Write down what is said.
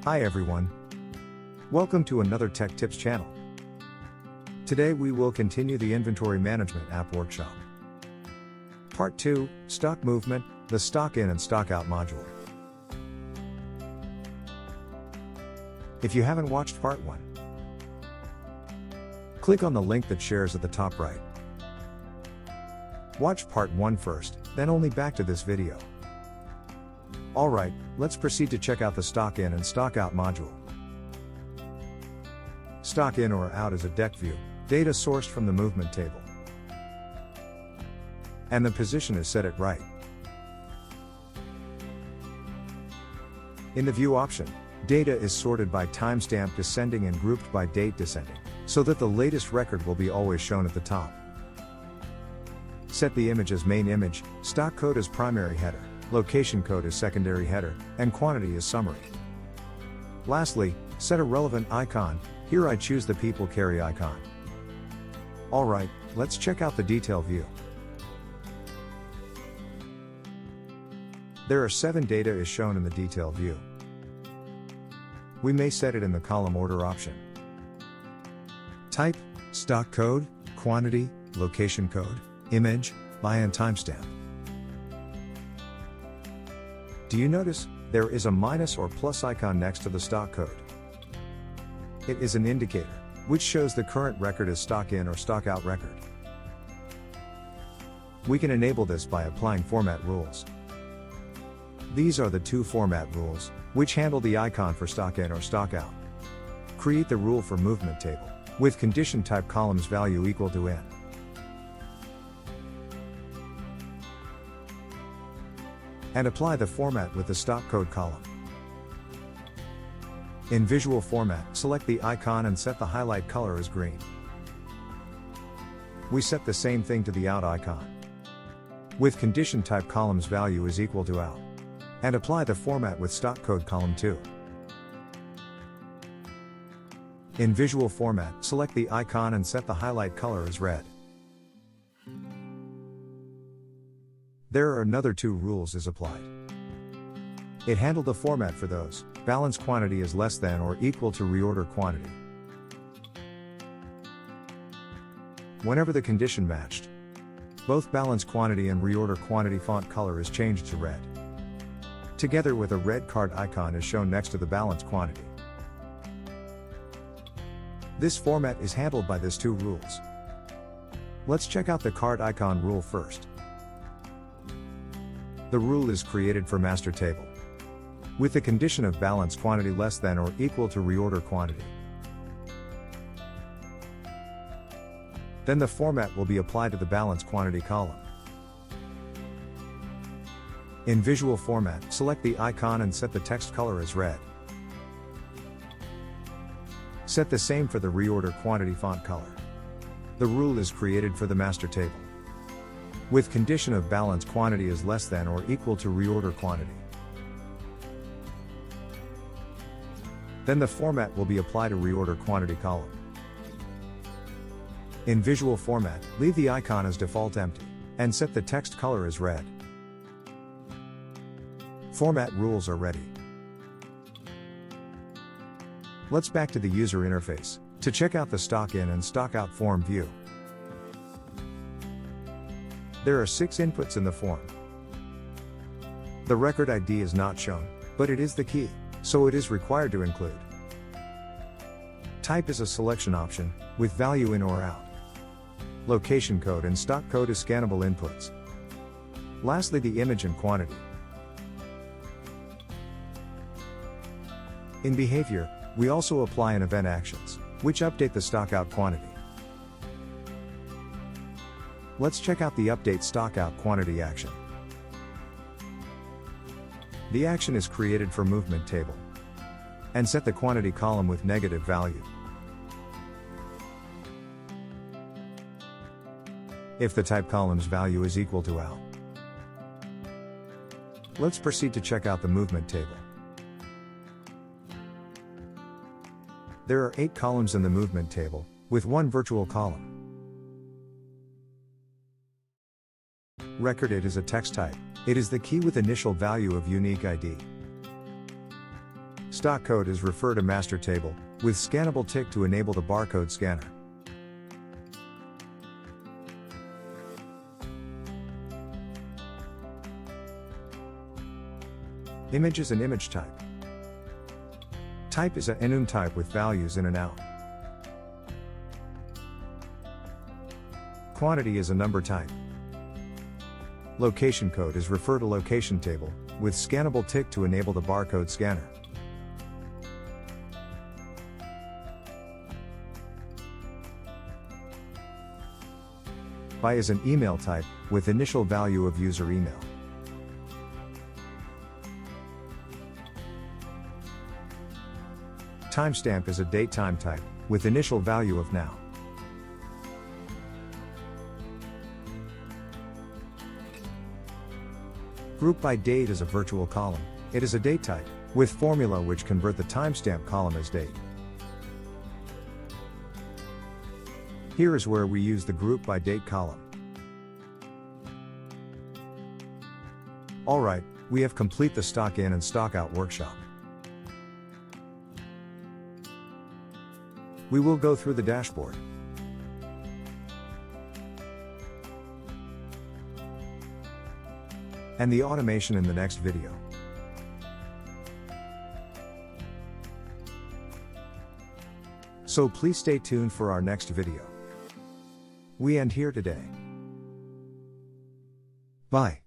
Hi everyone. Welcome to another Tech Tips channel. Today we will continue the Inventory Management app workshop. Part 2, Stock Movement, the Stock In and Stock Out module. If you haven't watched Part 1, click on the link that shares at the top right. Watch Part 1 first, then only back to this video. Alright, let's proceed to check out the Stock In and Stock Out module. Stock In or Out is a deck view, data sourced from the movement table. And the position is set at right. In the View option, data is sorted by timestamp descending and grouped by date descending, so that the latest record will be always shown at the top. Set the image as main image, stock code as primary header, location code as secondary header, and quantity as summary. Lastly, set a relevant icon. Here I choose the people carry icon. Alright, let's check out the detail view. There are 7 data is shown in the detail view. We may set it in the column order option. Type, stock code, quantity, location code, image, buy and timestamp. Do you notice, there is a minus or plus icon next to the stock code? It is an indicator, which shows the current record as stock in or stock out record. We can enable this by applying format rules. These are the 2 format rules, which handle the icon for stock in or stock out. Create the rule for movement table, with condition type columns value equal to n. And apply the format with the stock code column. In visual format, select the icon and set the highlight color as green. We set the same thing to the out icon. With condition type columns value is equal to out. And apply the format with stock code column 2. In visual format, select the icon and set the highlight color as red. There are another 2 rules is applied. It handled the format for those, balance quantity is less than or equal to reorder quantity. Whenever the condition matched, both balance quantity and reorder quantity font color is changed to red. Together with a red card icon is shown next to the balance quantity. This format is handled by these 2 rules. Let's check out the card icon rule first. The rule is created for master table, with the condition of balance quantity less than or equal to reorder quantity. Then the format will be applied to the balance quantity column. In visual format, select the icon and set the text color as red. Set the same for the reorder quantity font color. The rule is created for the master table, with condition of balance quantity is less than or equal to reorder quantity. Then the format will be applied to reorder quantity column. In visual format, leave the icon as default empty, and set the text color as red. Format rules are ready. Let's back to the user interface, to check out the stock in and stock out form view. There are 6 inputs in the form. The record ID is not shown, but it is the key, so it is required to include. Type is a selection option, with value in or out. Location code and stock code is scannable inputs. Lastly, the image and quantity. In behavior, we also apply an event actions, which update the stock out quantity. Let's check out the update stock out quantity action. The action is created for movement table, and set the quantity column with negative value. If the type column's value is equal to out. Let's proceed to check out the movement table. There are 8 columns in the movement table, with 1 virtual column. Record it is a text type. It is the key with initial value of unique ID. Stock code is refer to master table, with scannable tick to enable the barcode scanner. Image is an image type. Type is an enum type with values in and out. Quantity is a number type. Location code is refer to location table, with scannable tick to enable the barcode scanner. By is an email type, with initial value of user email. Timestamp is a date time type, with initial value of now. Group by date is a virtual column. It is a date type, with formula which convert the timestamp column as date. Here is where we use the group by date column. Alright, we have complete the stock in and stock out workshop. We will go through the dashboard. And the automation in the next video. So please stay tuned for our next video. We end here today. Bye.